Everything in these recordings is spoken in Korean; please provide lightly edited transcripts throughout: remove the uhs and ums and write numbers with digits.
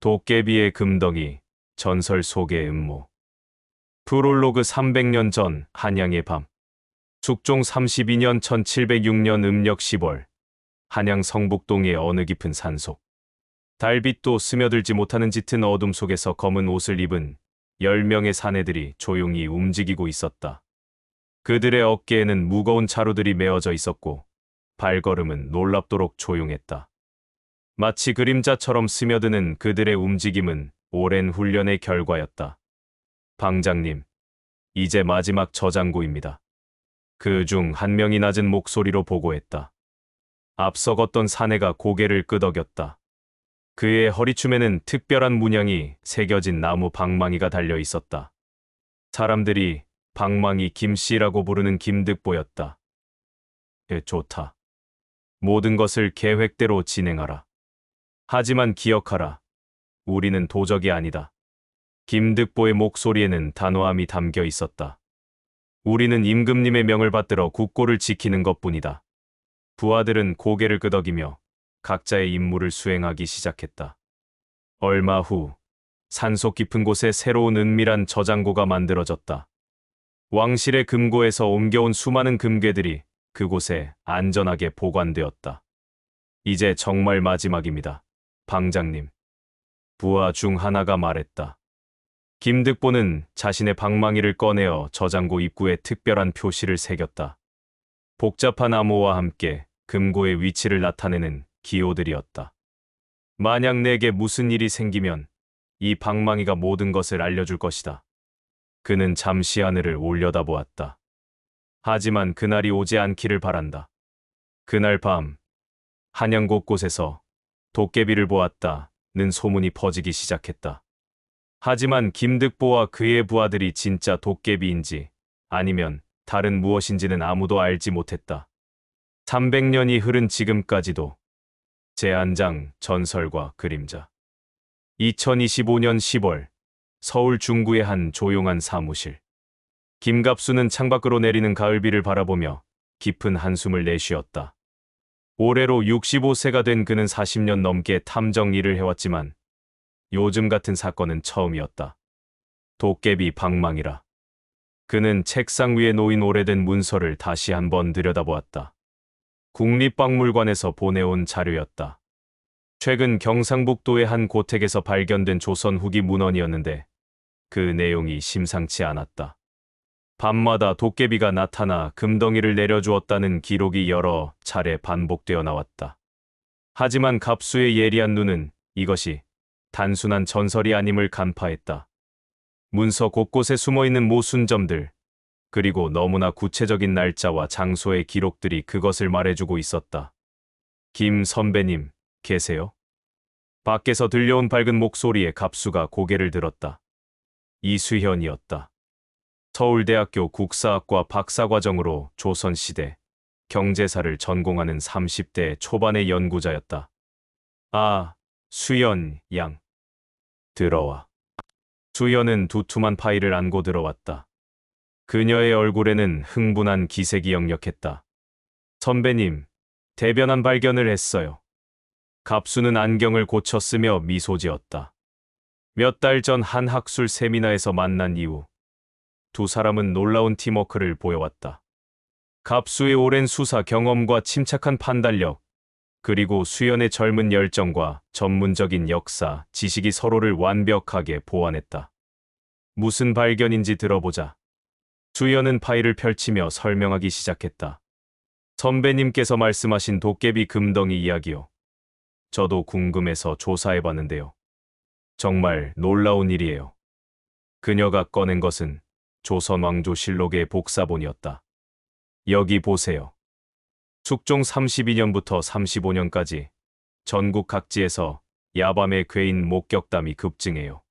도깨비의 금덩이, 전설 속의 음모. 프롤로그 300년 전 한양의 밤. 숙종 32년 1706년 음력 10월. 한양 성북동의 어느 깊은 산속. 달빛도 스며들지 못하는 짙은 어둠 속에서 검은 옷을 입은 10명의 사내들이 조용히 움직이고 있었다. 그들의 어깨에는 무거운 자루들이 메어져 있었고 발걸음은 놀랍도록 조용했다. 마치 그림자처럼 스며드는 그들의 움직임은 오랜 훈련의 결과였다. 방장님, 이제 마지막 저장고입니다. 그 중 한 명이 낮은 목소리로 보고했다. 앞서 걷던 사내가 고개를 끄덕였다. 그의 허리춤에는 특별한 문양이 새겨진 나무 방망이가 달려 있었다. 사람들이 방망이 김씨라고 부르는 김득보였다. 좋다. 모든 것을 계획대로 진행하라. 하지만 기억하라. 우리는 도적이 아니다. 김득보의 목소리에는 단호함이 담겨 있었다. 우리는 임금님의 명을 받들어 국고를 지키는 것뿐이다. 부하들은 고개를 끄덕이며 각자의 임무를 수행하기 시작했다. 얼마 후 산속 깊은 곳에 새로운 은밀한 저장고가 만들어졌다. 왕실의 금고에서 옮겨온 수많은 금괴들이 그곳에 안전하게 보관되었다. 이제 정말 마지막입니다. 방장님. 부하 중 하나가 말했다. 김득보는 자신의 방망이를 꺼내어 저장고 입구에 특별한 표시를 새겼다. 복잡한 암호와 함께 금고의 위치를 나타내는 기호들이었다. 만약 내게 무슨 일이 생기면 이 방망이가 모든 것을 알려줄 것이다. 그는 잠시 하늘을 올려다보았다. 하지만 그날이 오지 않기를 바란다. 그날 밤 한양 곳곳에서 도깨비를 보았다는 소문이 퍼지기 시작했다. 하지만 김득보와 그의 부하들이 진짜 도깨비인지 아니면 다른 무엇인지는 아무도 알지 못했다. 300년이 흐른 지금까지도 제한장 전설과 그림자. 2025년 10월 서울 중구의 한 조용한 사무실. 김갑수는 창밖으로 내리는 가을비를 바라보며 깊은 한숨을 내쉬었다. 올해로 65세가 된 그는 40년 넘게 탐정 일을 해왔지만 요즘 같은 사건은 처음이었다. 도깨비 방망이라. 그는 책상 위에 놓인 오래된 문서를 다시 한번 들여다보았다. 국립박물관에서 보내온 자료였다. 최근 경상북도의 한 고택에서 발견된 조선 후기 문헌이었는데 그 내용이 심상치 않았다. 밤마다 도깨비가 나타나 금덩이를 내려주었다는 기록이 여러 차례 반복되어 나왔다. 하지만 갑수의 예리한 눈은 이것이 단순한 전설이 아님을 간파했다. 문서 곳곳에 숨어있는 모순점들, 그리고 너무나 구체적인 날짜와 장소의 기록들이 그것을 말해주고 있었다. 김 선배님, 계세요? 밖에서 들려온 밝은 목소리에 갑수가 고개를 들었다. 이수현이었다. 서울대학교 국사학과 박사과정으로 조선시대 경제사를 전공하는 30대 초반의 연구자였다. 아, 수연 양. 들어와. 수연은 두툼한 파일을 안고 들어왔다. 그녀의 얼굴에는 흥분한 기색이 역력했다. 선배님, 대변한 발견을 했어요. 갑수는 안경을 고쳐 쓰며 미소 지었다. 몇 달 전 한 학술 세미나에서 만난 이후 두 사람은 놀라운 팀워크를 보여왔다. 갑수의 오랜 수사 경험과 침착한 판단력, 그리고 수연의 젊은 열정과 전문적인 역사, 지식이 서로를 완벽하게 보완했다. 무슨 발견인지 들어보자. 수연은 파일을 펼치며 설명하기 시작했다. 선배님께서 말씀하신 도깨비 금덩이 이야기요. 저도 궁금해서 조사해봤는데요. 정말 놀라운 일이에요. 그녀가 꺼낸 것은 조선 왕조실록의 복사본이었다. 여기 보세요. 숙종 32년부터 35년까지 전국 각지에서 야밤의 괴인 목격담이 급증해요.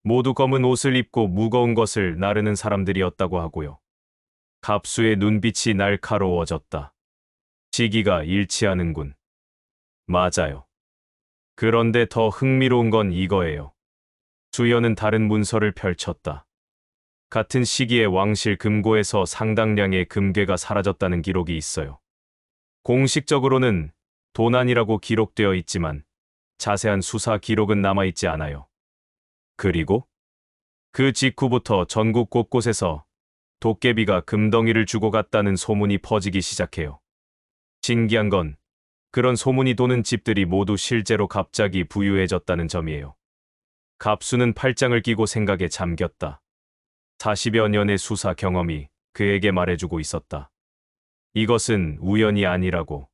모두 검은 옷을 입고 무거운 것을 나르는 사람들이었다고 하고요. 갑수의 눈빛이 날카로워졌다. 시기가 일치하는군. 맞아요. 그런데 더 흥미로운 건 이거예요. 수연은 다른 문서를 펼쳤다. 같은 시기에 왕실 금고에서 상당량의 금괴가 사라졌다는 기록이 있어요. 공식적으로는 도난이라고 기록되어 있지만 자세한 수사 기록은 남아있지 않아요. 그리고 그 직후부터 전국 곳곳에서 도깨비가 금덩이를 주고 갔다는 소문이 퍼지기 시작해요. 신기한 건 그런 소문이 도는 집들이 모두 실제로 갑자기 부유해졌다는 점이에요. 갑수는 팔짱을 끼고 생각에 잠겼다. 40여 년의 수사 경험이 그에게 말해주고 있었다. 이것은 우연이 아니라고.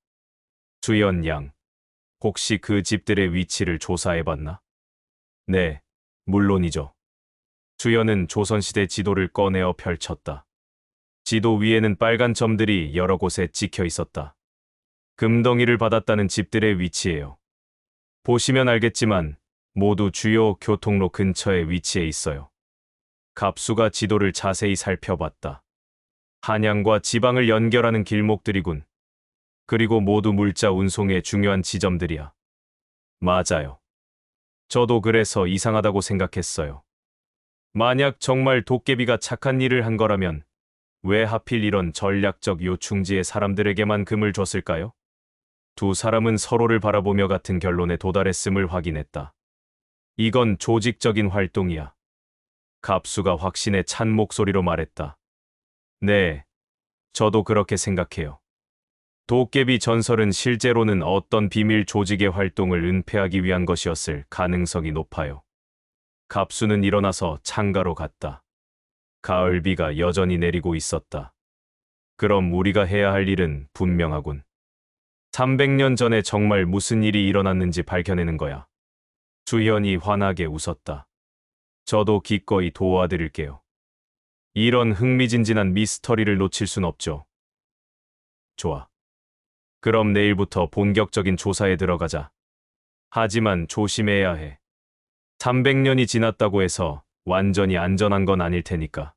수연 양, 혹시 그 집들의 위치를 조사해봤나? 네, 물론이죠. 수연은 조선시대 지도를 꺼내어 펼쳤다. 지도 위에는 빨간 점들이 여러 곳에 찍혀 있었다. 금덩이를 받았다는 집들의 위치예요. 보시면 알겠지만 모두 주요 교통로 근처에 위치해 있어요. 갑수가 지도를 자세히 살펴봤다. 한양과 지방을 연결하는 길목들이군. 그리고 모두 물자 운송의 중요한 지점들이야. 맞아요. 저도 그래서 이상하다고 생각했어요. 만약 정말 도깨비가 착한 일을 한 거라면 왜 하필 이런 전략적 요충지의 사람들에게만 금을 줬을까요? 두 사람은 서로를 바라보며 같은 결론에 도달했음을 확인했다. 이건 조직적인 활동이야. 갑수가 확신에 찬 목소리로 말했다. 네, 저도 그렇게 생각해요. 도깨비 전설은 실제로는 어떤 비밀 조직의 활동을 은폐하기 위한 것이었을 가능성이 높아요. 갑수는 일어나서 창가로 갔다. 가을비가 여전히 내리고 있었다. 그럼 우리가 해야 할 일은 분명하군. 300년 전에 정말 무슨 일이 일어났는지 밝혀내는 거야. 수현이 환하게 웃었다. 저도 기꺼이 도와드릴게요. 이런 흥미진진한 미스터리를 놓칠 순 없죠. 좋아. 그럼 내일부터 본격적인 조사에 들어가자. 하지만 조심해야 해. 300년이 지났다고 해서 완전히 안전한 건 아닐 테니까.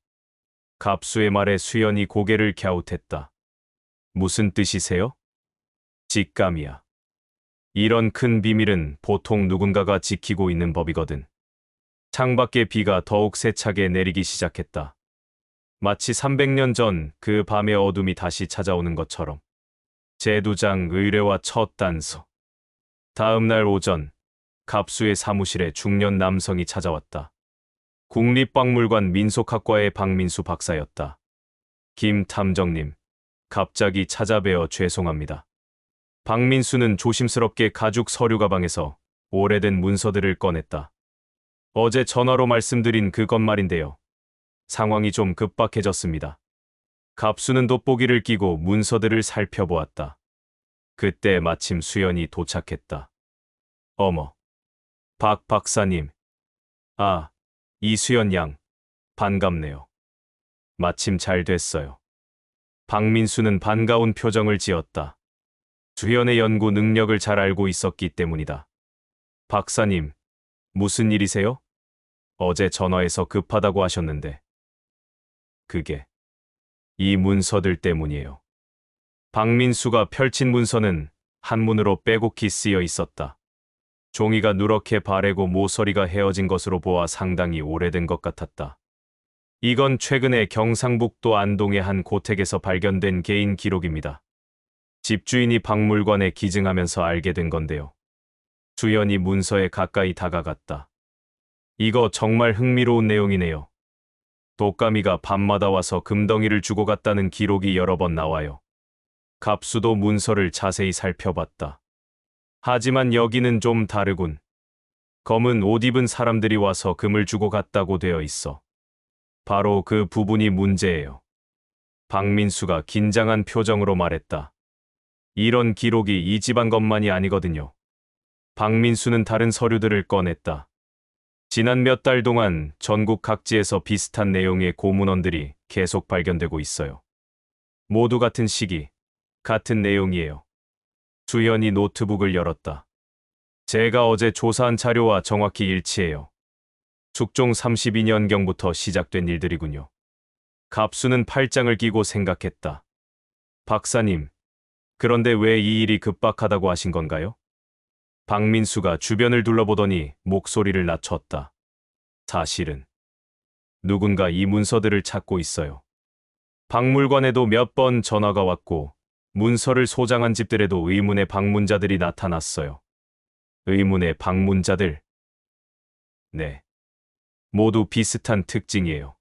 갑수의 말에 수연이 고개를 갸웃했다. 무슨 뜻이세요? 직감이야. 이런 큰 비밀은 보통 누군가가 지키고 있는 법이거든. 창밖에 비가 더욱 세차게 내리기 시작했다. 마치 300년 전 그 밤의 어둠이 다시 찾아오는 것처럼. 제두장 의뢰와 첫 단서. 다음 날 오전, 갑수의 사무실에 중년 남성이 찾아왔다. 국립박물관 민속학과의 박민수 박사였다. 김 탐정님, 갑자기 찾아뵈어 죄송합니다. 박민수는 조심스럽게 가죽 서류 가방에서 오래된 문서들을 꺼냈다. 어제 전화로 말씀드린 그것 말인데요. 상황이 좀 급박해졌습니다. 갑수는 돋보기를 끼고 문서들을 살펴보았다. 그때 마침 수연이 도착했다. 어머, 박 박사님. 아, 이수연 양, 반갑네요. 마침 잘 됐어요. 박민수는 반가운 표정을 지었다. 수연의 연구 능력을 잘 알고 있었기 때문이다. 박사님, 무슨 일이세요? 어제 전화해서 급하다고 하셨는데. 그게 이 문서들 때문이에요. 박민수가 펼친 문서는 한문으로 빼곡히 쓰여 있었다. 종이가 누렇게 바래고 모서리가 헤어진 것으로 보아 상당히 오래된 것 같았다. 이건 최근에 경상북도 안동의 한 고택에서 발견된 개인 기록입니다. 집주인이 박물관에 기증하면서 알게 된 건데요. 수연이 문서에 가까이 다가갔다. 이거 정말 흥미로운 내용이네요. 독가미가 밤마다 와서 금덩이를 주고 갔다는 기록이 여러 번 나와요. 갑수도 문서를 자세히 살펴봤다. 하지만 여기는 좀 다르군. 검은 옷 입은 사람들이 와서 금을 주고 갔다고 되어 있어. 바로 그 부분이 문제예요. 박민수가 긴장한 표정으로 말했다. 이런 기록이 이 집안 것만이 아니거든요. 박민수는 다른 서류들을 꺼냈다. 지난 몇 달 동안 전국 각지에서 비슷한 내용의 고문원들이 계속 발견되고 있어요. 모두 같은 시기, 같은 내용이에요. 수연이 노트북을 열었다. 제가 어제 조사한 자료와 정확히 일치해요. 숙종 32년경부터 시작된 일들이군요. 갑수는 팔짱을 끼고 생각했다. 박사님, 그런데 왜 이 일이 급박하다고 하신 건가요? 박민수가 주변을 둘러보더니 목소리를 낮췄다. 사실은 누군가 이 문서들을 찾고 있어요. 박물관에도 몇 번 전화가 왔고 문서를 소장한 집들에도 의문의 방문자들이 나타났어요. 의문의 방문자들. 네. 모두 비슷한 특징이에요.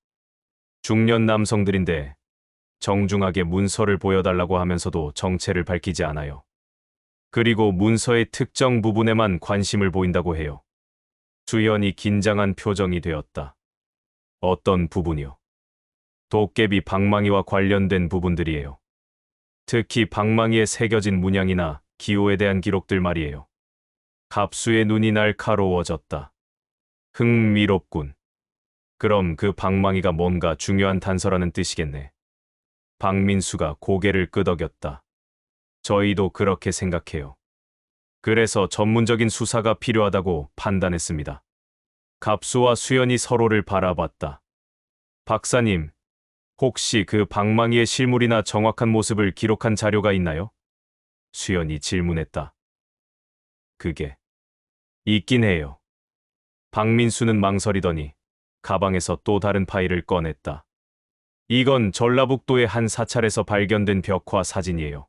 중년 남성들인데 정중하게 문서를 보여달라고 하면서도 정체를 밝히지 않아요. 그리고 문서의 특정 부분에만 관심을 보인다고 해요. 수연이 긴장한 표정이 되었다. 어떤 부분이요? 도깨비 방망이와 관련된 부분들이에요. 특히 방망이에 새겨진 문양이나 기호에 대한 기록들 말이에요. 갑수의 눈이 날카로워졌다. 흥미롭군. 그럼 그 방망이가 뭔가 중요한 단서라는 뜻이겠네. 박민수가 고개를 끄덕였다. 저희도 그렇게 생각해요. 그래서 전문적인 수사가 필요하다고 판단했습니다. 갑수와 수연이 서로를 바라봤다. 박사님, 혹시 그 방망이의 실물이나 정확한 모습을 기록한 자료가 있나요? 수연이 질문했다. 그게 있긴 해요. 박민수는 망설이더니 가방에서 또 다른 파일을 꺼냈다. 이건 전라북도의 한 사찰에서 발견된 벽화 사진이에요.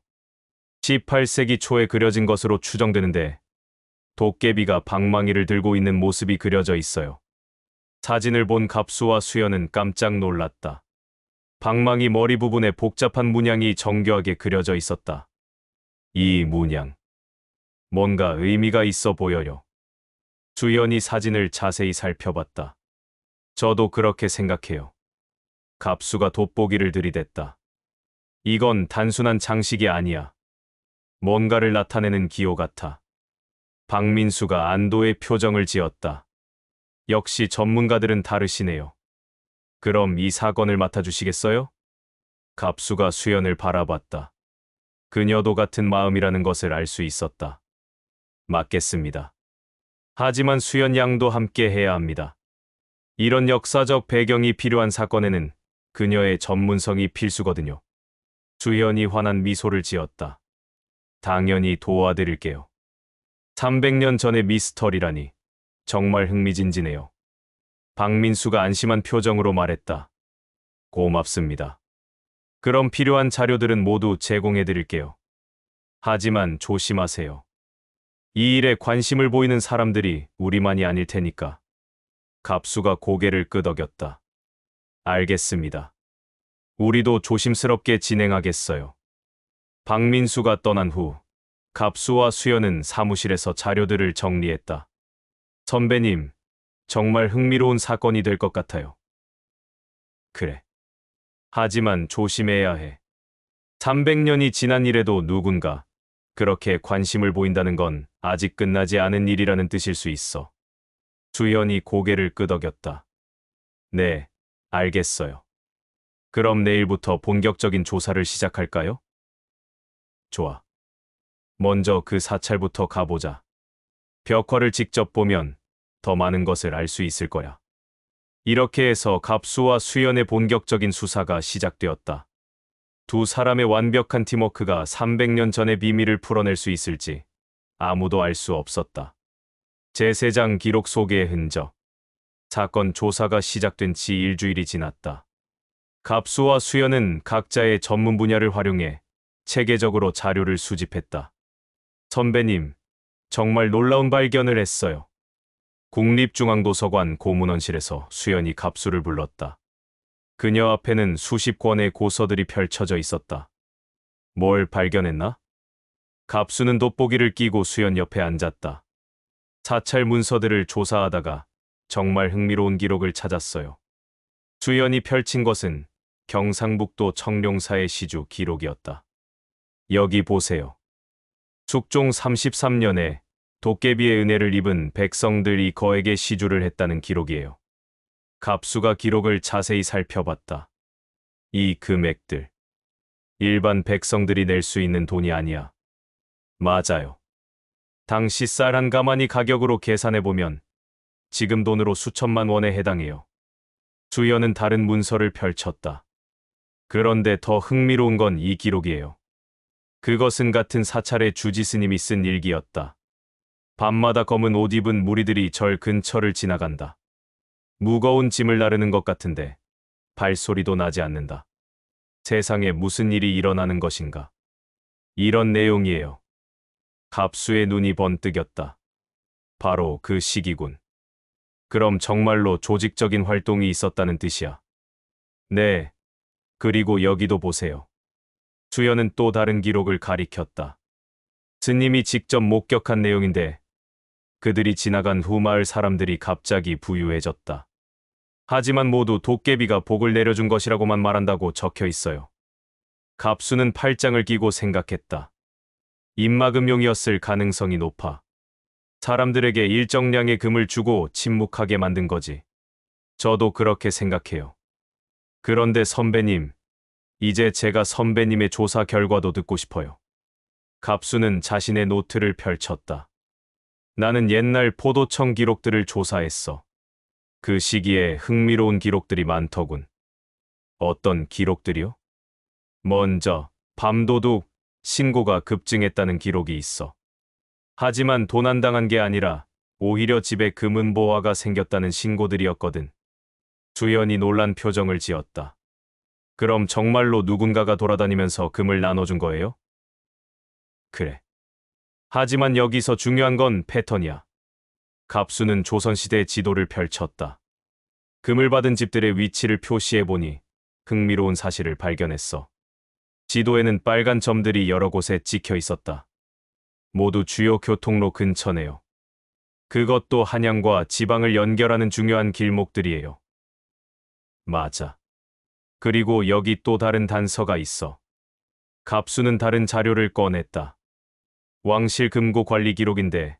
18세기 초에 그려진 것으로 추정되는데 도깨비가 방망이를 들고 있는 모습이 그려져 있어요. 사진을 본 갑수와 수연은 깜짝 놀랐다. 방망이 머리 부분에 복잡한 문양이 정교하게 그려져 있었다. 이 문양, 뭔가 의미가 있어 보여요. 수연이 사진을 자세히 살펴봤다. 저도 그렇게 생각해요. 갑수가 돋보기를 들이댔다. 이건 단순한 장식이 아니야. 뭔가를 나타내는 기호 같아. 박민수가 안도의 표정을 지었다. 역시 전문가들은 다르시네요. 그럼 이 사건을 맡아주시겠어요? 갑수가 수연을 바라봤다. 그녀도 같은 마음이라는 것을 알 수 있었다. 맡겠습니다. 하지만 수연 양도 함께 해야 합니다. 이런 역사적 배경이 필요한 사건에는 그녀의 전문성이 필수거든요. 수연이 환한 미소를 지었다. 당연히 도와드릴게요. 300년 전의 미스터리라니 정말 흥미진진해요. 박민수가 안심한 표정으로 말했다. 고맙습니다. 그럼 필요한 자료들은 모두 제공해드릴게요. 하지만 조심하세요. 이 일에 관심을 보이는 사람들이 우리만이 아닐 테니까. 갑수가 고개를 끄덕였다. 알겠습니다. 우리도 조심스럽게 진행하겠어요. 박민수가 떠난 후 갑수와 수연은 사무실에서 자료들을 정리했다. 선배님, 정말 흥미로운 사건이 될 것 같아요. 그래. 하지만 조심해야 해. 300년이 지난 이래도 누군가 그렇게 관심을 보인다는 건 아직 끝나지 않은 일이라는 뜻일 수 있어. 수연이 고개를 끄덕였다. 네, 알겠어요. 그럼 내일부터 본격적인 조사를 시작할까요? 좋아. 먼저 그 사찰부터 가보자. 벽화를 직접 보면 더 많은 것을 알 수 있을 거야. 이렇게 해서 갑수와 수연의 본격적인 수사가 시작되었다. 두 사람의 완벽한 팀워크가 300년 전의 비밀을 풀어낼 수 있을지 아무도 알 수 없었다. 제3장 기록 속의 흔적. 사건 조사가 시작된 지 일주일이 지났다. 갑수와 수연은 각자의 전문 분야를 활용해 체계적으로 자료를 수집했다. 선배님, 정말 놀라운 발견을 했어요. 국립중앙도서관 고문원실에서 수연이 갑수를 불렀다. 그녀 앞에는 수십 권의 고서들이 펼쳐져 있었다. 뭘 발견했나? 갑수는 돋보기를 끼고 수연 옆에 앉았다. 사찰 문서들을 조사하다가 정말 흥미로운 기록을 찾았어요. 수연이 펼친 것은 경상북도 청룡사의 시주 기록이었다. 여기 보세요. 숙종 33년에 도깨비의 은혜를 입은 백성들이 거에게 시주를 했다는 기록이에요. 갑수가 기록을 자세히 살펴봤다. 이 금액들, 일반 백성들이 낼 수 있는 돈이 아니야. 맞아요. 당시 쌀 한 가마니 가격으로 계산해보면 지금 돈으로 수천만 원에 해당해요. 수연은 다른 문서를 펼쳤다. 그런데 더 흥미로운 건 이 기록이에요. 그것은 같은 사찰의 주지스님이 쓴 일기였다. 밤마다 검은 옷 입은 무리들이 절 근처를 지나간다. 무거운 짐을 나르는 것 같은데 발소리도 나지 않는다. 세상에 무슨 일이 일어나는 것인가. 이런 내용이에요. 갑수의 눈이 번뜩였다. 바로 그 시기군. 그럼 정말로 조직적인 활동이 있었다는 뜻이야. 네. 그리고 여기도 보세요. 수연은 또 다른 기록을 가리켰다. 스님이 직접 목격한 내용인데 그들이 지나간 후 마을 사람들이 갑자기 부유해졌다. 하지만 모두 도깨비가 복을 내려준 것이라고만 말한다고 적혀 있어요. 갑수는 팔짱을 끼고 생각했다. 입막음용이었을 가능성이 높아. 사람들에게 일정량의 금을 주고 침묵하게 만든 거지. 저도 그렇게 생각해요. 그런데 선배님, 이제 제가 선배님의 조사 결과도 듣고 싶어요. 갑수는 자신의 노트를 펼쳤다. 나는 옛날 포도청 기록들을 조사했어. 그 시기에 흥미로운 기록들이 많더군. 어떤 기록들이요? 먼저, 밤도둑 신고가 급증했다는 기록이 있어. 하지만 도난당한 게 아니라 오히려 집에 금은보화가 생겼다는 신고들이었거든. 주연이 놀란 표정을 지었다. 그럼 정말로 누군가가 돌아다니면서 금을 나눠준 거예요? 그래. 하지만 여기서 중요한 건 패턴이야. 갑수는 조선시대 지도를 펼쳤다. 금을 받은 집들의 위치를 표시해보니 흥미로운 사실을 발견했어. 지도에는 빨간 점들이 여러 곳에 찍혀 있었다. 모두 주요 교통로 근처네요. 그것도 한양과 지방을 연결하는 중요한 길목들이에요. 맞아. 그리고 여기 또 다른 단서가 있어. 갑수는 다른 자료를 꺼냈다. 왕실 금고 관리 기록인데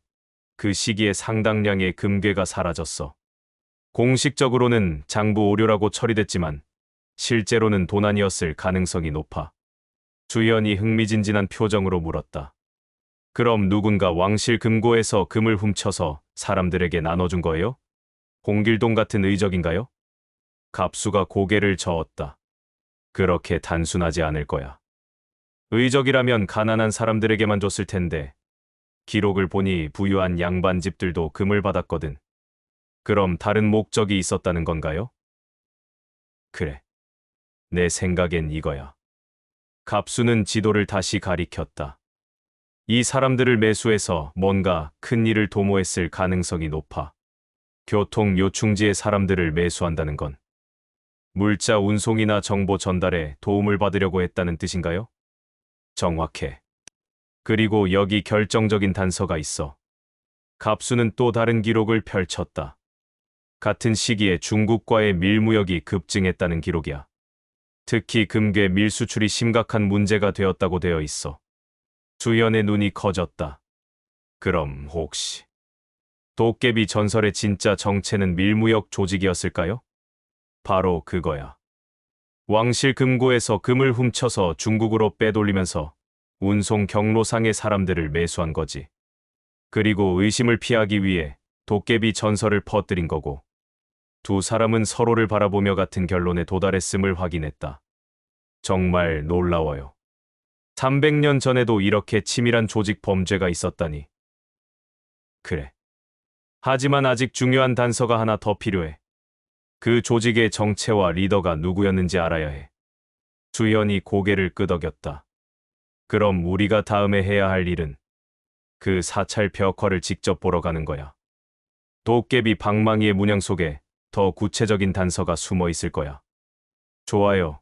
그 시기에 상당량의 금괴가 사라졌어. 공식적으로는 장부 오류라고 처리됐지만 실제로는 도난이었을 가능성이 높아. 주연이 흥미진진한 표정으로 물었다. 그럼 누군가 왕실 금고에서 금을 훔쳐서 사람들에게 나눠준 거예요? 홍길동 같은 의적인가요? 갑수가 고개를 저었다. 그렇게 단순하지 않을 거야. 의적이라면 가난한 사람들에게만 줬을 텐데 기록을 보니 부유한 양반집들도 금을 받았거든. 그럼 다른 목적이 있었다는 건가요? 그래. 내 생각엔 이거야. 갑수는 지도를 다시 가리켰다. 이 사람들을 매수해서 뭔가 큰 일을 도모했을 가능성이 높아. 교통 요충지의 사람들을 매수한다는 건 물자 운송이나 정보 전달에 도움을 받으려고 했다는 뜻인가요? 정확해. 그리고 여기 결정적인 단서가 있어. 갑수는 또 다른 기록을 펼쳤다. 같은 시기에 중국과의 밀무역이 급증했다는 기록이야. 특히 금괴 밀수출이 심각한 문제가 되었다고 되어 있어. 주연의 눈이 커졌다. 그럼 혹시 도깨비 전설의 진짜 정체는 밀무역 조직이었을까요? 바로 그거야. 왕실 금고에서 금을 훔쳐서 중국으로 빼돌리면서 운송 경로상의 사람들을 매수한 거지. 그리고 의심을 피하기 위해 도깨비 전설을 퍼뜨린 거고. 두 사람은 서로를 바라보며 같은 결론에 도달했음을 확인했다. 정말 놀라워요. 300년 전에도 이렇게 치밀한 조직 범죄가 있었다니. 그래. 하지만 아직 중요한 단서가 하나 더 필요해. 그 조직의 정체와 리더가 누구였는지 알아야 해. 주연이 고개를 끄덕였다. 그럼 우리가 다음에 해야 할 일은 그 사찰 벽화를 직접 보러 가는 거야. 도깨비 방망이의 문양 속에 더 구체적인 단서가 숨어 있을 거야. 좋아요.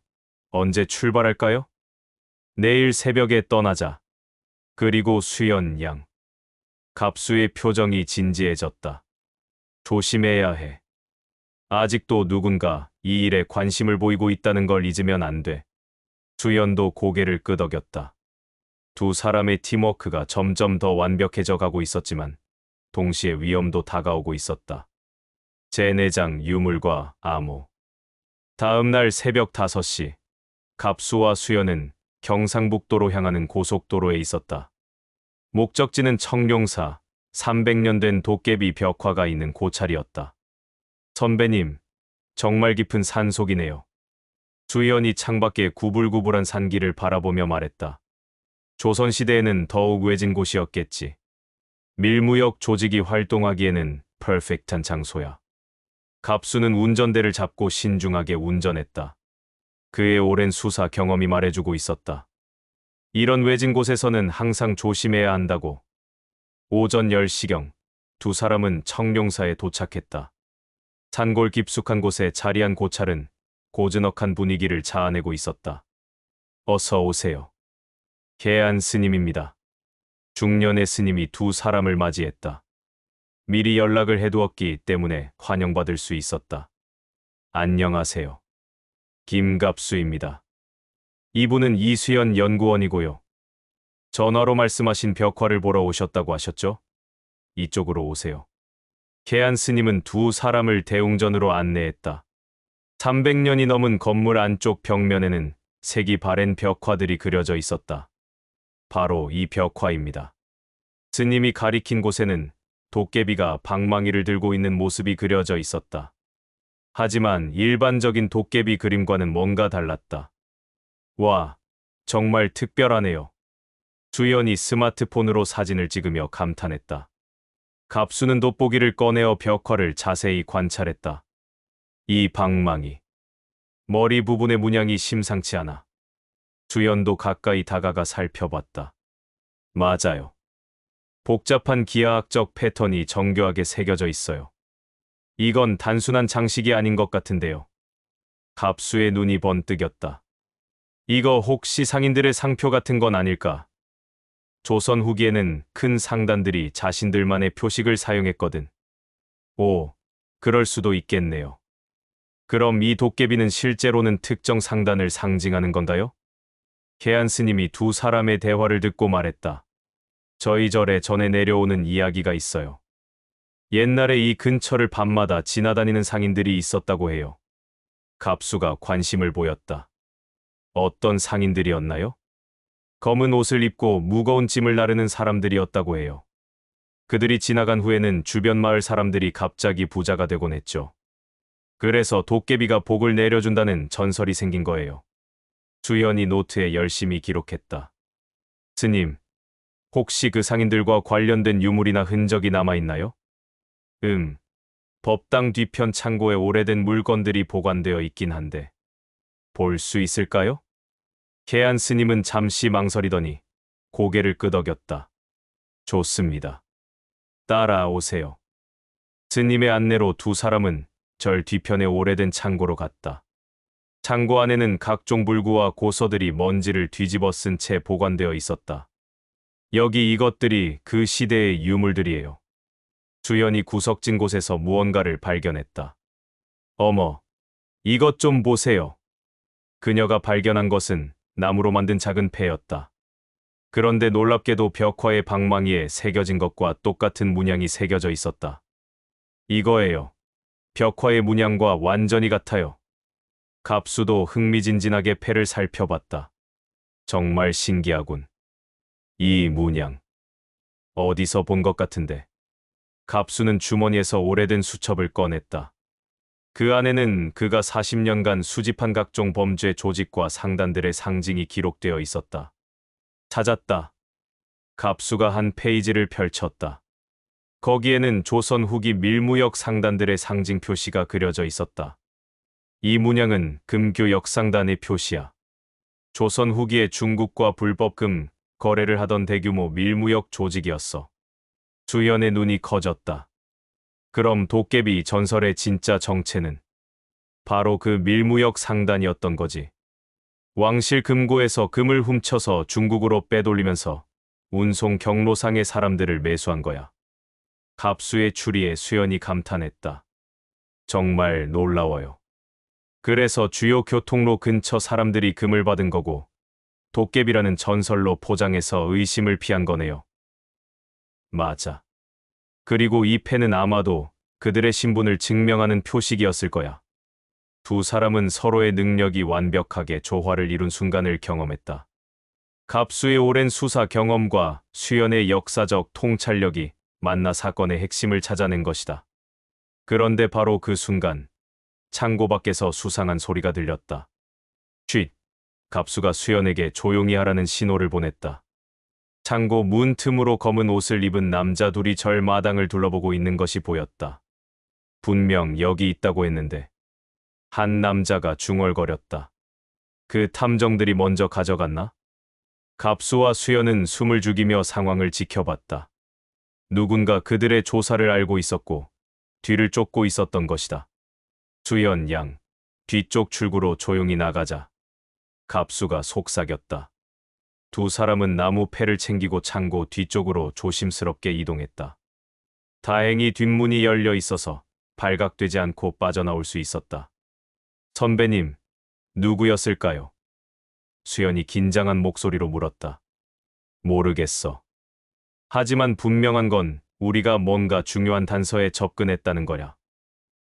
언제 출발할까요? 내일 새벽에 떠나자. 그리고 수연 양. 갑수의 표정이 진지해졌다. 조심해야 해. 아직도 누군가 이 일에 관심을 보이고 있다는 걸 잊으면 안 돼. 수연도 고개를 끄덕였다. 두 사람의 팀워크가 점점 더 완벽해져 가고 있었지만 동시에 위험도 다가오고 있었다. 제내장 유물과 암호. 다음 날 새벽 5시, 갑수와 수연은 경상북도로 향하는 고속도로에 있었다. 목적지는 청룡사, 300년 된 도깨비 벽화가 있는 고찰이었다. 선배님, 정말 깊은 산속이네요. 수연이 창밖의 구불구불한 산길을 바라보며 말했다. 조선시대에는 더욱 외진 곳이었겠지. 밀무역 조직이 활동하기에는 퍼펙트한 장소야. 갑수는 운전대를 잡고 신중하게 운전했다. 그의 오랜 수사 경험이 말해주고 있었다. 이런 외진 곳에서는 항상 조심해야 한다고. 오전 10시경 두 사람은 청룡사에 도착했다. 산골 깊숙한 곳에 자리한 고찰은 고즈넉한 분위기를 자아내고 있었다. 어서 오세요. 계안 스님입니다. 중년의 스님이 두 사람을 맞이했다. 미리 연락을 해두었기 때문에 환영받을 수 있었다. 안녕하세요. 김갑수입니다. 이분은 이수연 연구원이고요. 전화로 말씀하신 벽화를 보러 오셨다고 하셨죠? 이쪽으로 오세요. 계안 스님은 두 사람을 대웅전으로 안내했다. 300년이 넘은 건물 안쪽 벽면에는 색이 바랜 벽화들이 그려져 있었다. 바로 이 벽화입니다. 스님이 가리킨 곳에는 도깨비가 방망이를 들고 있는 모습이 그려져 있었다. 하지만 일반적인 도깨비 그림과는 뭔가 달랐다. 와, 정말 특별하네요. 수연이 스마트폰으로 사진을 찍으며 감탄했다. 갑수는 돋보기를 꺼내어 벽화를 자세히 관찰했다. 이 방망이. 머리 부분의 문양이 심상치 않아. 수연도 가까이 다가가 살펴봤다. 맞아요. 복잡한 기하학적 패턴이 정교하게 새겨져 있어요. 이건 단순한 장식이 아닌 것 같은데요. 갑수의 눈이 번뜩였다. 이거 혹시 상인들의 상표 같은 건 아닐까? 조선 후기에는 큰 상단들이 자신들만의 표식을 사용했거든. 오, 그럴 수도 있겠네요. 그럼 이 도깨비는 실제로는 특정 상단을 상징하는 건가요? 계안 스님이 두 사람의 대화를 듣고 말했다. 저희 절에 전해 내려오는 이야기가 있어요. 옛날에 이 근처를 밤마다 지나다니는 상인들이 있었다고 해요. 갑수가 관심을 보였다. 어떤 상인들이었나요? 검은 옷을 입고 무거운 짐을 나르는 사람들이었다고 해요. 그들이 지나간 후에는 주변 마을 사람들이 갑자기 부자가 되곤 했죠. 그래서 도깨비가 복을 내려준다는 전설이 생긴 거예요. 수연이 노트에 열심히 기록했다. 스님, 혹시 그 상인들과 관련된 유물이나 흔적이 남아있나요? 법당 뒤편 창고에 오래된 물건들이 보관되어 있긴 한데 볼 수 있을까요? 계안 스님은 잠시 망설이더니 고개를 끄덕였다. 좋습니다. 따라오세요. 스님의 안내로 두 사람은 절 뒤편의 오래된 창고로 갔다. 창고 안에는 각종 물구와 고서들이 먼지를 뒤집어 쓴 채 보관되어 있었다. 여기 이것들이 그 시대의 유물들이에요. 수연이 구석진 곳에서 무언가를 발견했다. 어머, 이것 좀 보세요. 그녀가 발견한 것은 나무로 만든 작은 패였다. 그런데 놀랍게도 벽화의 방망이에 새겨진 것과 똑같은 문양이 새겨져 있었다. 이거예요. 벽화의 문양과 완전히 같아요. 갑수도 흥미진진하게 패를 살펴봤다. 정말 신기하군. 이 문양. 어디서 본 것 같은데. 갑수는 주머니에서 오래된 수첩을 꺼냈다. 그 안에는 그가 40년간 수집한 각종 범죄 조직과 상단들의 상징이 기록되어 있었다. 찾았다. 갑수가 한 페이지를 펼쳤다. 거기에는 조선 후기 밀무역 상단들의 상징 표시가 그려져 있었다. 이 문양은 금교 역상단의 표시야. 조선 후기에 중국과 불법 금 거래를 하던 대규모 밀무역 조직이었어. 수연의 눈이 커졌다. 그럼 도깨비 전설의 진짜 정체는 바로 그 밀무역 상단이었던 거지. 왕실 금고에서 금을 훔쳐서 중국으로 빼돌리면서 운송 경로상의 사람들을 매수한 거야. 갑수의 추리에 수연이 감탄했다. 정말 놀라워요. 그래서 주요 교통로 근처 사람들이 금을 받은 거고 도깨비라는 전설로 포장해서 의심을 피한 거네요. 맞아. 그리고 이 패는 아마도 그들의 신분을 증명하는 표식이었을 거야. 두 사람은 서로의 능력이 완벽하게 조화를 이룬 순간을 경험했다. 갑수의 오랜 수사 경험과 수연의 역사적 통찰력이 만나 사건의 핵심을 찾아낸 것이다. 그런데 바로 그 순간 창고 밖에서 수상한 소리가 들렸다. 쉿! 갑수가 수연에게 조용히 하라는 신호를 보냈다. 창고 문 틈으로 검은 옷을 입은 남자 둘이 절 마당을 둘러보고 있는 것이 보였다. 분명 여기 있다고 했는데 한 남자가 중얼거렸다. 그 탐정들이 먼저 가져갔나? 갑수와 수연은 숨을 죽이며 상황을 지켜봤다. 누군가 그들의 조사를 알고 있었고 뒤를 쫓고 있었던 것이다. 수연 양, 뒤쪽 출구로 조용히 나가자. 갑수가 속삭였다. 두 사람은 나무 패를 챙기고 창고 뒤쪽으로 조심스럽게 이동했다. 다행히 뒷문이 열려 있어서 발각되지 않고 빠져나올 수 있었다. 선배님, 누구였을까요? 수연이 긴장한 목소리로 물었다. 모르겠어. 하지만 분명한 건 우리가 뭔가 중요한 단서에 접근했다는 거야.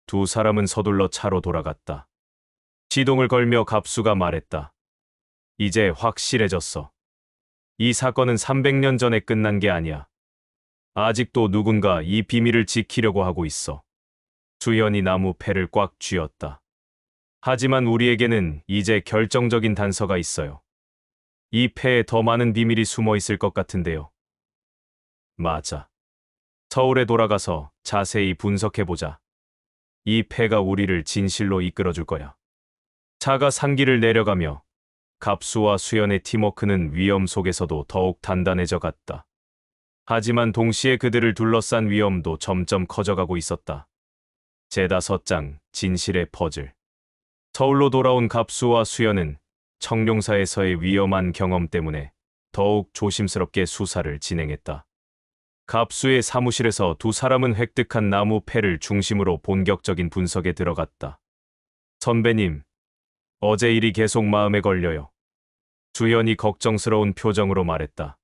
두 사람은 서둘러 차로 돌아갔다. 시동을 걸며 갑수가 말했다. 이제 확실해졌어. 이 사건은 300년 전에 끝난 게 아니야. 아직도 누군가 이 비밀을 지키려고 하고 있어. 수연이 나무 패를 꽉 쥐었다. 하지만 우리에게는 이제 결정적인 단서가 있어요. 이 패에 더 많은 비밀이 숨어 있을 것 같은데요. 맞아. 서울에 돌아가서 자세히 분석해보자. 이 패가 우리를 진실로 이끌어줄 거야. 차가 산길을 내려가며 갑수와 수연의 팀워크는 위험 속에서도 더욱 단단해져 갔다. 하지만 동시에 그들을 둘러싼 위험도 점점 커져가고 있었다. 제5장 진실의 퍼즐. 서울로 돌아온 갑수와 수연은 청룡사에서의 위험한 경험 때문에 더욱 조심스럽게 수사를 진행했다. 갑수의 사무실에서 두 사람은 획득한 나무 패를 중심으로 본격적인 분석에 들어갔다. 선배님, 어제 일이 계속 마음에 걸려요. 수연이 걱정스러운 표정으로 말했다.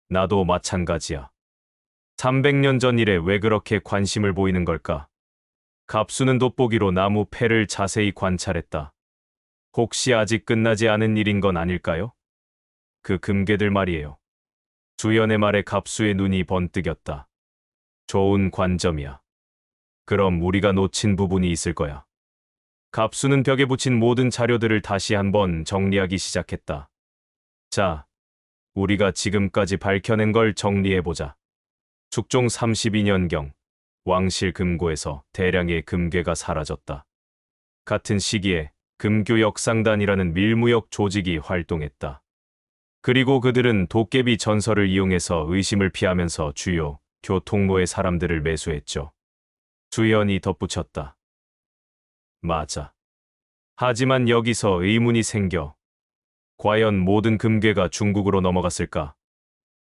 나도 마찬가지야. 300년 전 일에 왜 그렇게 관심을 보이는 걸까? 갑수는 돋보기로 나무 패를 자세히 관찰했다. 혹시 아직 끝나지 않은 일인 건 아닐까요? 그 금괴들 말이에요. 수연의 말에 갑수의 눈이 번뜩였다. 좋은 관점이야. 그럼 우리가 놓친 부분이 있을 거야. 갑수는 벽에 붙인 모든 자료들을 다시 한번 정리하기 시작했다. 자, 우리가 지금까지 밝혀낸 걸 정리해보자. 숙종 32년경 왕실 금고에서 대량의 금괴가 사라졌다. 같은 시기에 금교역상단이라는 밀무역 조직이 활동했다. 그리고 그들은 도깨비 전설을 이용해서 의심을 피하면서 주요 교통로의 사람들을 매수했죠. 수연이 덧붙였다. 맞아. 하지만 여기서 의문이 생겨. 과연 모든 금괴가 중국으로 넘어갔을까?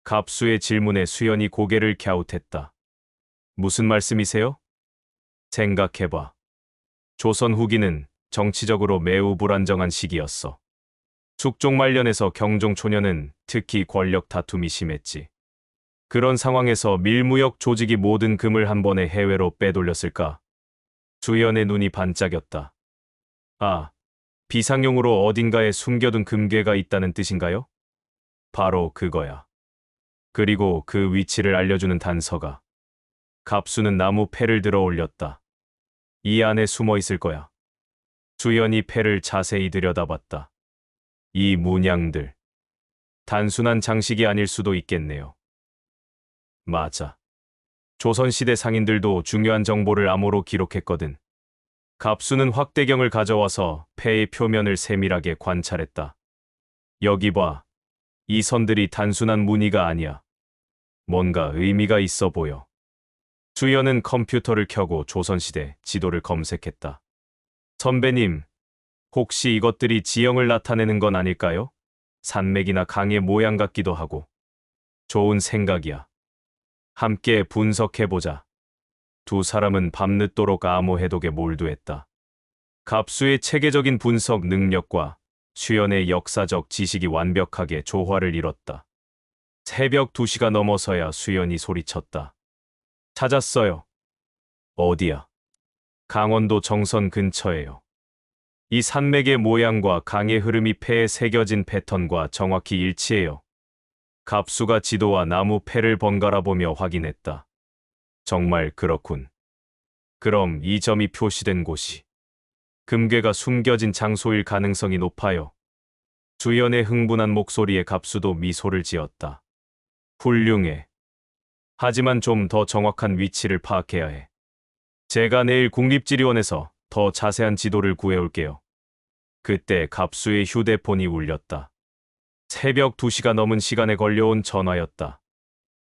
갑수의 질문에 수연이 고개를 갸웃했다. 무슨 말씀이세요? 생각해봐. 조선 후기는 정치적으로 매우 불안정한 시기였어. 숙종 말년에서 경종 초년은 특히 권력 다툼이 심했지. 그런 상황에서 밀무역 조직이 모든 금을 한 번에 해외로 빼돌렸을까? 수연의 눈이 반짝였다. 아, 비상용으로 어딘가에 숨겨둔 금괴가 있다는 뜻인가요? 바로 그거야. 그리고 그 위치를 알려주는 단서가. 갑수는 나무 패를 들어 올렸다. 이 안에 숨어 있을 거야. 수연이 패를 자세히 들여다봤다. 이 문양들. 단순한 장식이 아닐 수도 있겠네요. 맞아. 조선시대 상인들도 중요한 정보를 암호로 기록했거든. 갑수는 확대경을 가져와서 패의 표면을 세밀하게 관찰했다. 여기 봐. 이 선들이 단순한 무늬가 아니야. 뭔가 의미가 있어 보여. 수연은 컴퓨터를 켜고 조선시대 지도를 검색했다. 선배님, 혹시 이것들이 지형을 나타내는 건 아닐까요? 산맥이나 강의 모양 같기도 하고. 좋은 생각이야. 함께 분석해보자. 두 사람은 밤늦도록 암호 해독에 몰두했다. 갑수의 체계적인 분석 능력과 수연의 역사적 지식이 완벽하게 조화를 이뤘다. 새벽 2시가 넘어서야 수연이 소리쳤다. 찾았어요. 어디야? 강원도 정선 근처에요. 이 산맥의 모양과 강의 흐름이 패에 새겨진 패턴과 정확히 일치해요. 갑수가 지도와 나무 패를 번갈아 보며 확인했다. 정말 그렇군. 그럼 이 점이 표시된 곳이 금괴가 숨겨진 장소일 가능성이 높아요. 수연의 흥분한 목소리에 갑수도 미소를 지었다. 훌륭해. 하지만 좀 더 정확한 위치를 파악해야 해. 제가 내일 국립지리원에서 더 자세한 지도를 구해올게요. 그때 갑수의 휴대폰이 울렸다. 새벽 2시가 넘은 시간에 걸려온 전화였다.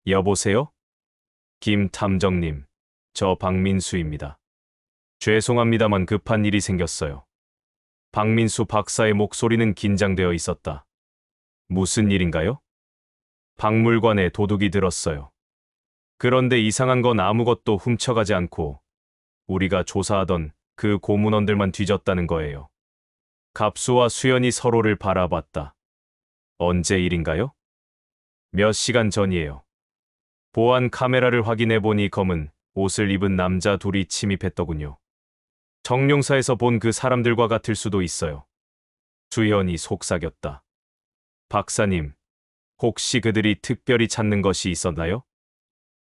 여보세요? 김 탐정님, 저 박민수입니다. 죄송합니다만 급한 일이 생겼어요. 박민수 박사의 목소리는 긴장되어 있었다. 무슨 일인가요? 박물관에 도둑이 들었어요. 그런데 이상한 건 아무것도 훔쳐가지 않고 우리가 조사하던 그 고문원들만 뒤졌다는 거예요. 갑수와 수연이 서로를 바라봤다. 언제 일인가요? 몇 시간 전이에요. 보안 카메라를 확인해 보니 검은 옷을 입은 남자 둘이 침입했더군요. 정룡사에서 본 그 사람들과 같을 수도 있어요. 수연이 속삭였다. 박사님, 혹시 그들이 특별히 찾는 것이 있었나요?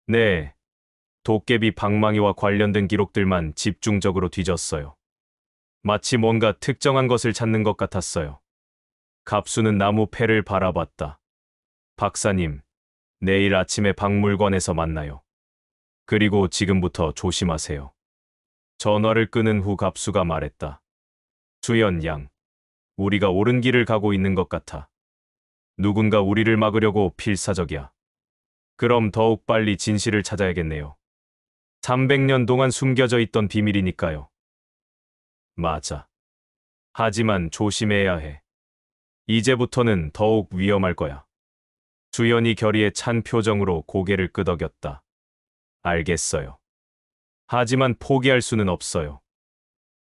네. 도깨비 방망이와 관련된 기록들만 집중적으로 뒤졌어요. 마치 뭔가 특정한 것을 찾는 것 같았어요. 갑수는 나무 패를 바라봤다. 박사님, 내일 아침에 박물관에서 만나요. 그리고 지금부터 조심하세요. 전화를 끊은 후 갑수가 말했다. 수연 양, 우리가 옳은 길을 가고 있는 것 같아. 누군가 우리를 막으려고 필사적이야. 그럼 더욱 빨리 진실을 찾아야겠네요. 300년 동안 숨겨져 있던 비밀이니까요. 맞아. 하지만 조심해야 해. 이제부터는 더욱 위험할 거야. 수연이 결의에 찬 표정으로 고개를 끄덕였다. 알겠어요. 하지만 포기할 수는 없어요.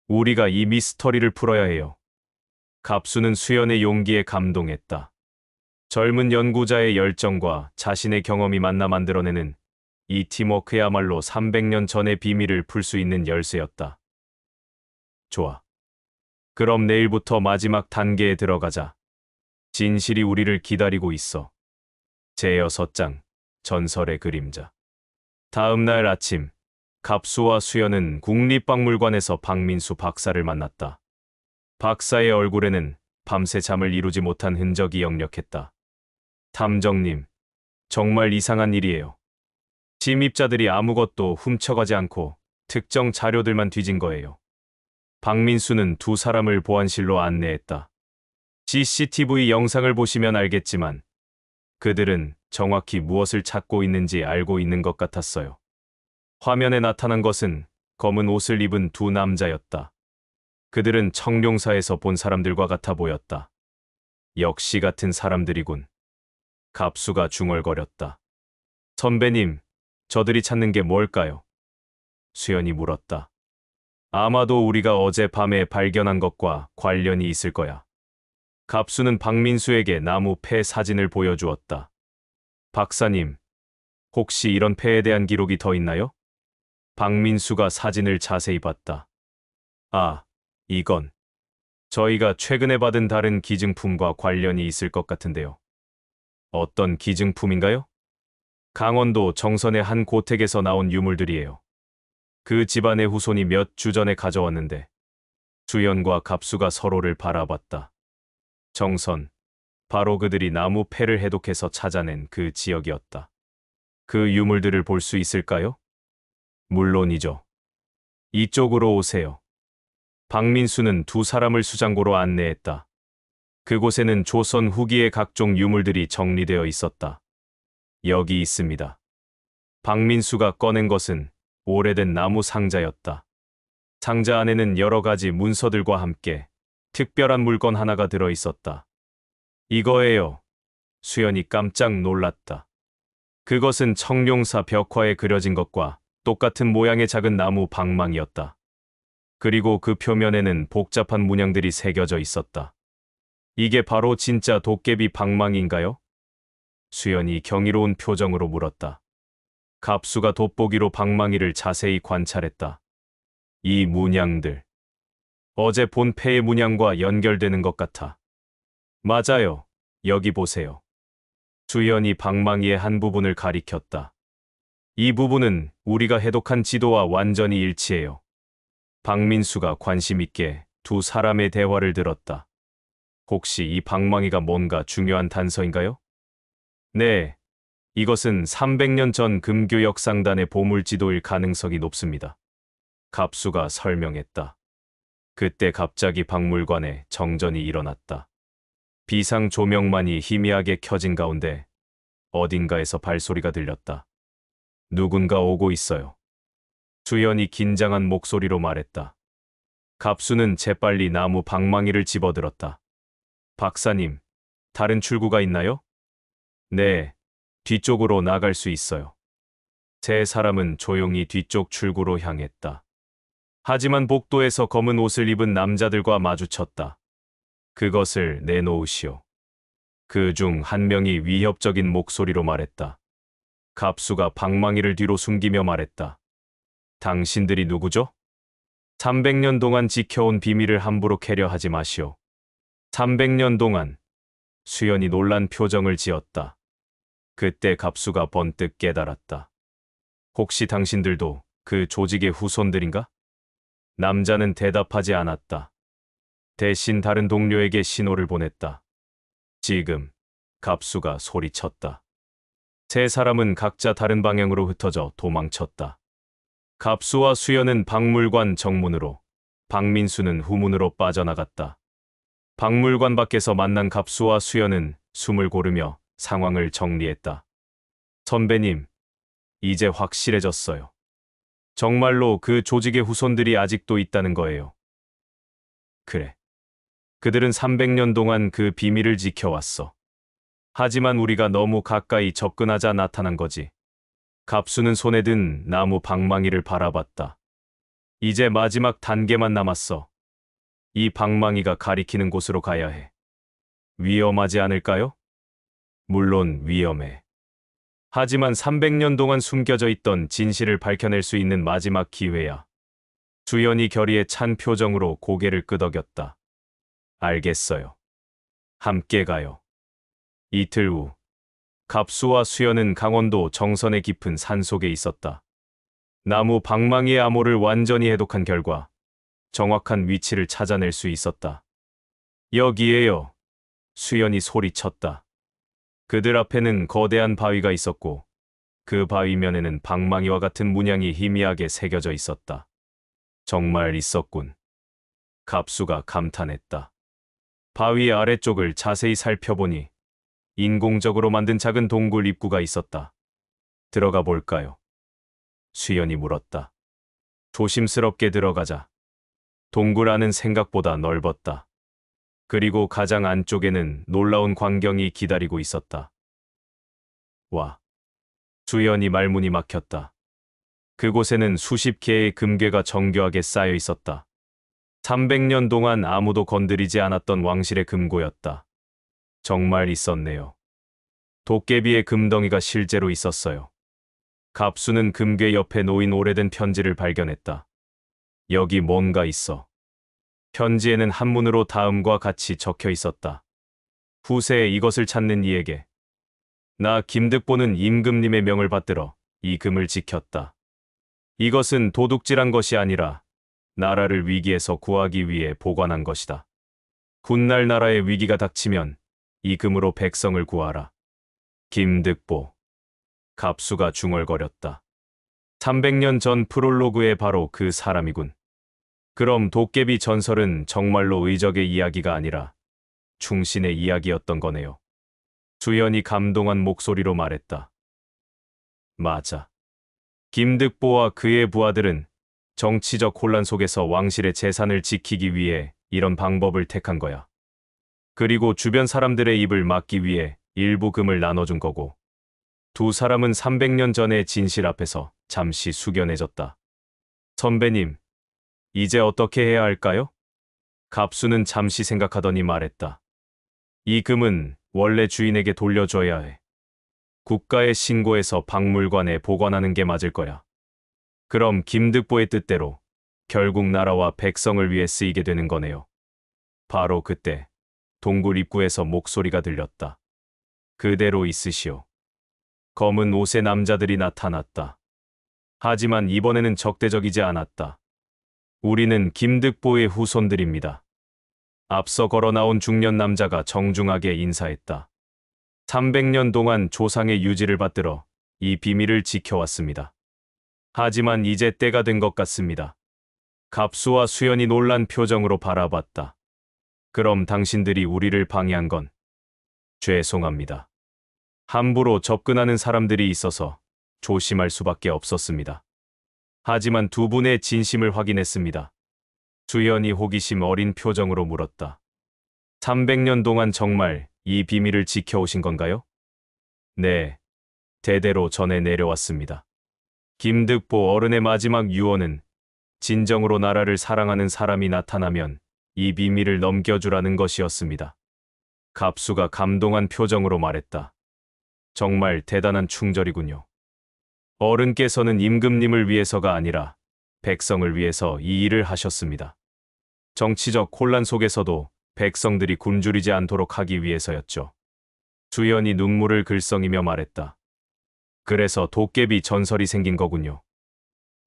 우리가 이 미스터리를 풀어야 해요. 갑수는 수연의 용기에 감동했다. 젊은 연구자의 열정과 자신의 경험이 만나 만들어내는 이 팀워크야말로 300년 전의 비밀을 풀 수 있는 열쇠였다. 좋아. 그럼 내일부터 마지막 단계에 들어가자. 진실이 우리를 기다리고 있어. 제6장, 전설의 그림자. 다음 날 아침, 갑수와 수연은 국립박물관에서 박민수 박사를 만났다. 박사의 얼굴에는 밤새 잠을 이루지 못한 흔적이 역력했다. 탐정님, 정말 이상한 일이에요. 침입자들이 아무것도 훔쳐가지 않고 특정 자료들만 뒤진 거예요. 박민수는 두 사람을 보안실로 안내했다. CCTV 영상을 보시면 알겠지만 그들은 정확히 무엇을 찾고 있는지 알고 있는 것 같았어요. 화면에 나타난 것은 검은 옷을 입은 두 남자였다. 그들은 청룡사에서 본 사람들과 같아 보였다. 역시 같은 사람들이군. 갑수가 중얼거렸다. 선배님, 저들이 찾는 게 뭘까요? 수연이 물었다. 아마도 우리가 어젯밤에 발견한 것과 관련이 있을 거야. 갑수는 박민수에게 나무 패 사진을 보여주었다. 박사님, 혹시 이런 패에 대한 기록이 더 있나요? 박민수가 사진을 자세히 봤다. 아, 이건 저희가 최근에 받은 다른 기증품과 관련이 있을 것 같은데요. 어떤 기증품인가요? 강원도 정선의 한 고택에서 나온 유물들이에요. 그 집안의 후손이 몇 주 전에 가져왔는데 수연과 갑수가 서로를 바라봤다. 정선, 바로 그들이 나무 패를 해독해서 찾아낸 그 지역이었다. 그 유물들을 볼 수 있을까요? 물론이죠. 이쪽으로 오세요. 박민수는 두 사람을 수장고로 안내했다. 그곳에는 조선 후기의 각종 유물들이 정리되어 있었다. 여기 있습니다. 박민수가 꺼낸 것은 오래된 나무 상자였다. 상자 안에는 여러 가지 문서들과 함께 특별한 물건 하나가 들어 있었다. 이거예요. 수연이 깜짝 놀랐다. 그것은 청룡사 벽화에 그려진 것과 똑같은 모양의 작은 나무 방망이였다. 그리고 그 표면에는 복잡한 문양들이 새겨져 있었다. 이게 바로 진짜 도깨비 방망이인가요? 수연이 경이로운 표정으로 물었다. 갑수가 돋보기로 방망이를 자세히 관찰했다. 이 문양들, 어제 본 패의 문양과 연결되는 것 같아. 맞아요. 여기 보세요. 수연이 방망이의 한 부분을 가리켰다. 이 부분은 우리가 해독한 지도와 완전히 일치해요. 박민수가 관심 있게 두 사람의 대화를 들었다. 혹시 이 방망이가 뭔가 중요한 단서인가요? 네, 이것은 300년 전 금교 역상단의 보물지도일 가능성이 높습니다. 갑수가 설명했다. 그때 갑자기 박물관에 정전이 일어났다. 비상 조명만이 희미하게 켜진 가운데 어딘가에서 발소리가 들렸다. 누군가 오고 있어요. 수연이 긴장한 목소리로 말했다. 갑수는 재빨리 나무 방망이를 집어들었다. 박사님, 다른 출구가 있나요? 네, 뒤쪽으로 나갈 수 있어요. 세 사람은 조용히 뒤쪽 출구로 향했다. 하지만 복도에서 검은 옷을 입은 남자들과 마주쳤다. 그것을 내놓으시오. 그 중 한 명이 위협적인 목소리로 말했다. 갑수가 방망이를 뒤로 숨기며 말했다. 당신들이 누구죠? 300년 동안 지켜온 비밀을 함부로 캐려 하지 마시오. 300년 동안. 수연이 놀란 표정을 지었다. 그때 갑수가 번뜩 깨달았다. 혹시 당신들도 그 조직의 후손들인가? 남자는 대답하지 않았다. 대신 다른 동료에게 신호를 보냈다. 지금. 갑수가 소리쳤다. 세 사람은 각자 다른 방향으로 흩어져 도망쳤다. 갑수와 수연은 박물관 정문으로, 박민수는 후문으로 빠져나갔다. 박물관 밖에서 만난 갑수와 수연은 숨을 고르며 상황을 정리했다. 선배님, 이제 확실해졌어요. 정말로 그 조직의 후손들이 아직도 있다는 거예요. 그래. 그들은 300년 동안 그 비밀을 지켜왔어. 하지만 우리가 너무 가까이 접근하자 나타난 거지. 갑수는 손에 든 나무 방망이를 바라봤다. 이제 마지막 단계만 남았어. 이 방망이가 가리키는 곳으로 가야 해. 위험하지 않을까요? 물론 위험해. 하지만 300년 동안 숨겨져 있던 진실을 밝혀낼 수 있는 마지막 기회야. 수연이 결의에 찬 표정으로 고개를 끄덕였다. 알겠어요. 함께 가요. 이틀 후, 갑수와 수연은 강원도 정선의 깊은 산속에 있었다. 나무 방망이의 암호를 완전히 해독한 결과 정확한 위치를 찾아낼 수 있었다. 여기에요. 수연이 소리쳤다. 그들 앞에는 거대한 바위가 있었고 그 바위면에는 방망이와 같은 문양이 희미하게 새겨져 있었다. 정말 있었군. 갑수가 감탄했다. 바위 아래쪽을 자세히 살펴보니 인공적으로 만든 작은 동굴 입구가 있었다. 들어가 볼까요? 수연이 물었다. 조심스럽게 들어가자. 동굴 안은 생각보다 넓었다. 그리고 가장 안쪽에는 놀라운 광경이 기다리고 있었다. 와. 수연이 말문이 막혔다. 그곳에는 수십 개의 금괴가 정교하게 쌓여 있었다. 300년 동안 아무도 건드리지 않았던 왕실의 금고였다. 정말 있었네요. 도깨비의 금덩이가 실제로 있었어요. 갑수는 금괴 옆에 놓인 오래된 편지를 발견했다. 여기 뭔가 있어. 편지에는 한문으로 다음과 같이 적혀 있었다. 후세에 이것을 찾는 이에게. 나 김득보는 임금님의 명을 받들어 이 금을 지켰다. 이것은 도둑질한 것이 아니라 나라를 위기에서 구하기 위해 보관한 것이다. 훗날 나라의 위기가 닥치면 이 금으로 백성을 구하라. 김득보. 갑수가 중얼거렸다. 300년 전 프롤로그의 바로 그 사람이군. 그럼 도깨비 전설은 정말로 의적의 이야기가 아니라 충신의 이야기였던 거네요. 수연이 감동한 목소리로 말했다. 맞아. 김득보와 그의 부하들은 정치적 혼란 속에서 왕실의 재산을 지키기 위해 이런 방법을 택한 거야. 그리고 주변 사람들의 입을 막기 위해 일부 금을 나눠준 거고. 두 사람은 300년 전의 진실 앞에서 잠시 숙연해졌다. 선배님, 이제 어떻게 해야 할까요? 갑수는 잠시 생각하더니 말했다. 이 금은 원래 주인에게 돌려줘야 해. 국가에 신고해서 박물관에 보관하는 게 맞을 거야. 그럼 김득보의 뜻대로 결국 나라와 백성을 위해 쓰이게 되는 거네요. 바로 그때 동굴 입구에서 목소리가 들렸다. 그대로 있으시오. 검은 옷의 남자들이 나타났다. 하지만 이번에는 적대적이지 않았다. 우리는 김득보의 후손들입니다. 앞서 걸어 나온 중년 남자가 정중하게 인사했다. 300년 동안 조상의 유지를 받들어 이 비밀을 지켜왔습니다. 하지만 이제 때가 된 것 같습니다. 갑수와 수연이 놀란 표정으로 바라봤다. 그럼 당신들이 우리를 방해한 건 죄송합니다. 함부로 접근하는 사람들이 있어서 조심할 수밖에 없었습니다. 하지만 두 분의 진심을 확인했습니다. 수연이 호기심 어린 표정으로 물었다. 300년 동안 정말 이 비밀을 지켜오신 건가요? 네, 대대로 전해 내려왔습니다. 김득보 어른의 마지막 유언은 진정으로 나라를 사랑하는 사람이 나타나면 이 비밀을 넘겨주라는 것이었습니다. 갑수가 감동한 표정으로 말했다. 정말 대단한 충절이군요. 어른께서는 임금님을 위해서가 아니라 백성을 위해서 이 일을 하셨습니다. 정치적 혼란 속에서도 백성들이 굶주리지 않도록 하기 위해서였죠. 수연이 눈물을 글썽이며 말했다. 그래서 도깨비 전설이 생긴 거군요.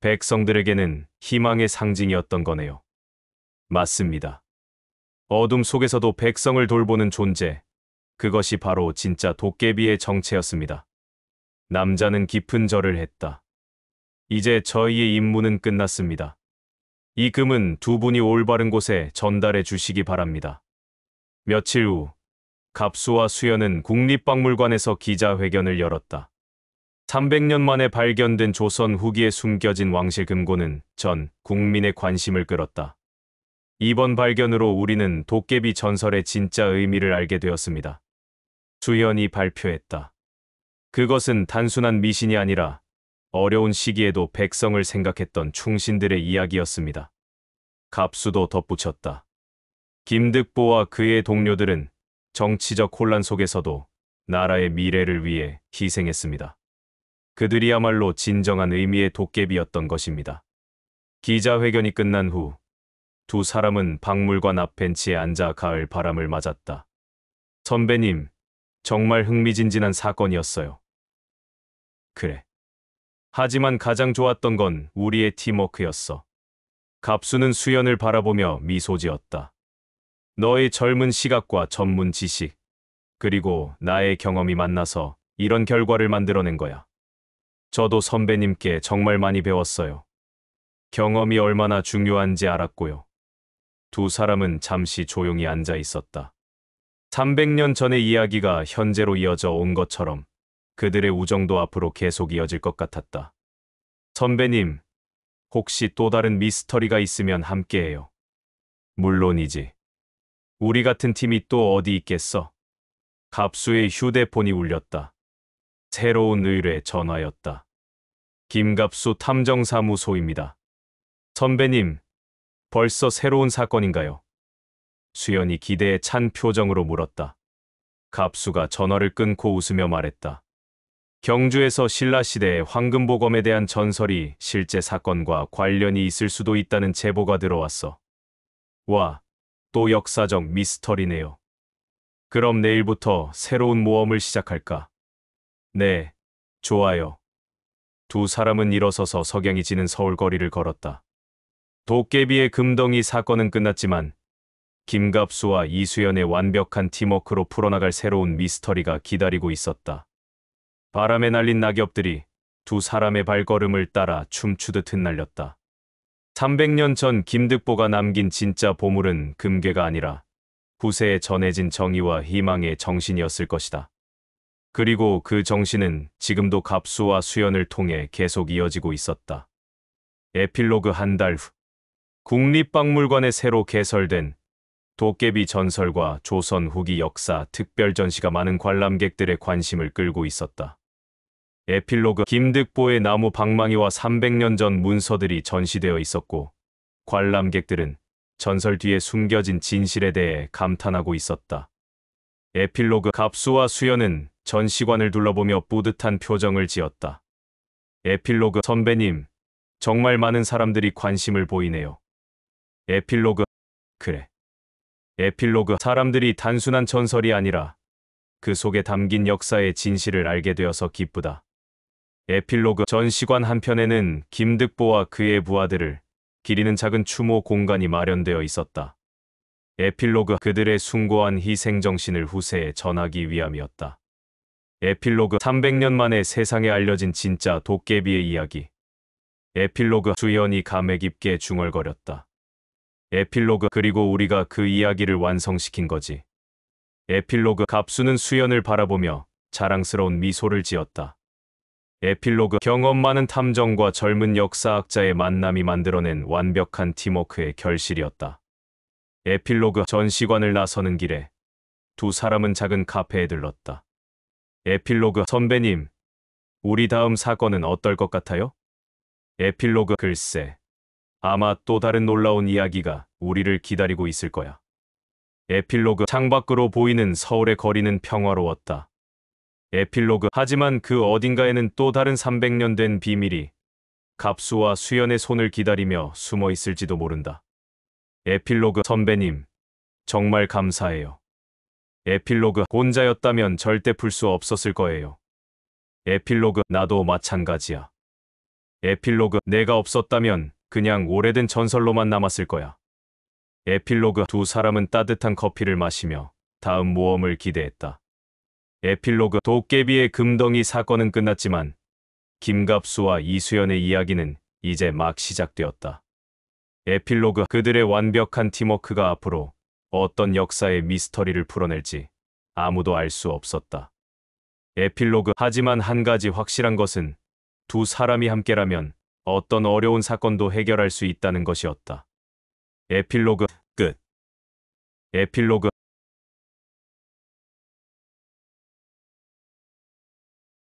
백성들에게는 희망의 상징이었던 거네요. 맞습니다. 어둠 속에서도 백성을 돌보는 존재, 그것이 바로 진짜 도깨비의 정체였습니다. 남자는 깊은 절을 했다. 이제 저희의 임무는 끝났습니다. 이 금은 두 분이 올바른 곳에 전달해 주시기 바랍니다. 며칠 후, 갑수와 수연은 국립박물관에서 기자회견을 열었다. 300년 만에 발견된 조선 후기에 숨겨진 왕실 금고는 전 국민의 관심을 끌었다. 이번 발견으로 우리는 도깨비 전설의 진짜 의미를 알게 되었습니다. 수연이 발표했다. 그것은 단순한 미신이 아니라 어려운 시기에도 백성을 생각했던 충신들의 이야기였습니다. 갑수도 덧붙였다. 김득보와 그의 동료들은 정치적 혼란 속에서도 나라의 미래를 위해 희생했습니다. 그들이야말로 진정한 의미의 도깨비였던 것입니다. 기자회견이 끝난 후 두 사람은 박물관 앞 벤치에 앉아 가을 바람을 맞았다. 선배님, 정말 흥미진진한 사건이었어요. 그래. 하지만 가장 좋았던 건 우리의 팀워크였어. 갑수는 수연을 바라보며 미소 지었다. 너의 젊은 시각과 전문 지식, 그리고 나의 경험이 만나서 이런 결과를 만들어낸 거야. 저도 선배님께 정말 많이 배웠어요. 경험이 얼마나 중요한지 알았고요. 두 사람은 잠시 조용히 앉아 있었다. 300년 전의 이야기가 현재로 이어져 온 것처럼 그들의 우정도 앞으로 계속 이어질 것 같았다. 선배님, 혹시 또 다른 미스터리가 있으면 함께해요. 물론이지. 우리 같은 팀이 또 어디 있겠어? 갑수의 휴대폰이 울렸다. 새로운 의뢰 전화였다. 김갑수 탐정사무소입니다. 선배님, 벌써 새로운 사건인가요? 수연이 기대에 찬 표정으로 물었다. 갑수가 전화를 끊고 웃으며 말했다. 경주에서 신라시대의 황금보검에 대한 전설이 실제 사건과 관련이 있을 수도 있다는 제보가 들어왔어. 와, 또 역사적 미스터리네요. 그럼 내일부터 새로운 모험을 시작할까? 네, 좋아요. 두 사람은 일어서서 석양이 지는 서울 거리를 걸었다. 도깨비의 금덩이 사건은 끝났지만 김갑수와 이수연의 완벽한 팀워크로 풀어나갈 새로운 미스터리가 기다리고 있었다. 바람에 날린 낙엽들이 두 사람의 발걸음을 따라 춤추듯 흩날렸다. 300년 전 김득보가 남긴 진짜 보물은 금괴가 아니라 후세에 전해진 정의와 희망의 정신이었을 것이다. 그리고 그 정신은 지금도 갑수와 수연을 통해 계속 이어지고 있었다. 에필로그 한 달 후, 국립박물관에 새로 개설된 도깨비 전설과 조선 후기 역사 특별 전시가 많은 관람객들의 관심을 끌고 있었다. 에필로그 김득보의 나무 방망이와 300년 전 문서들이 전시되어 있었고, 관람객들은 전설 뒤에 숨겨진 진실에 대해 감탄하고 있었다. 에필로그 갑수와 수연은 전시관을 둘러보며 뿌듯한 표정을 지었다. 에필로그 선배님, 정말 많은 사람들이 관심을 보이네요. 에필로그, 그래. 에필로그 사람들이 단순한 전설이 아니라 그 속에 담긴 역사의 진실을 알게 되어서 기쁘다. 에필로그 전시관 한편에는 김득보와 그의 부하들을 기리는 작은 추모 공간이 마련되어 있었다. 에필로그 그들의 숭고한 희생정신을 후세에 전하기 위함이었다. 에필로그 300년 만에 세상에 알려진 진짜 도깨비의 이야기. 에필로그 수연이 감회 깊게 중얼거렸다. 에필로그 그리고 우리가 그 이야기를 완성시킨 거지. 에필로그 갑수는 수연을 바라보며 자랑스러운 미소를 지었다. 에필로그 경험 많은 탐정과 젊은 역사학자의 만남이 만들어낸 완벽한 팀워크의 결실이었다. 에필로그 전시관을 나서는 길에 두 사람은 작은 카페에 들렀다. 에필로그 선배님, 우리 다음 사건은 어떨 것 같아요? 에필로그 글쎄, 아마 또 다른 놀라운 이야기가 우리를 기다리고 있을 거야. 에필로그 창밖으로 보이는 서울의 거리는 평화로웠다. 에필로그 하지만 그 어딘가에는 또 다른 300년 된 비밀이 갑수와 수연의 손을 기다리며 숨어 있을지도 모른다. 에필로그 선배님, 정말 감사해요. 에필로그 혼자였다면 절대 풀 수 없었을 거예요. 에필로그 나도 마찬가지야. 에필로그 내가 없었다면 그냥 오래된 전설로만 남았을 거야. 에필로그 두 사람은 따뜻한 커피를 마시며 다음 모험을 기대했다. 에필로그 도깨비의 금덩이 사건은 끝났지만 김갑수와 이수연의 이야기는 이제 막 시작되었다. 에필로그 그들의 완벽한 팀워크가 앞으로 어떤 역사의 미스터리를 풀어낼지 아무도 알 수 없었다. 에필로그 하지만 한 가지 확실한 것은 두 사람이 함께라면 어떤 어려운 사건도 해결할 수 있다는 것이었다. 에필로그 끝. 에필로그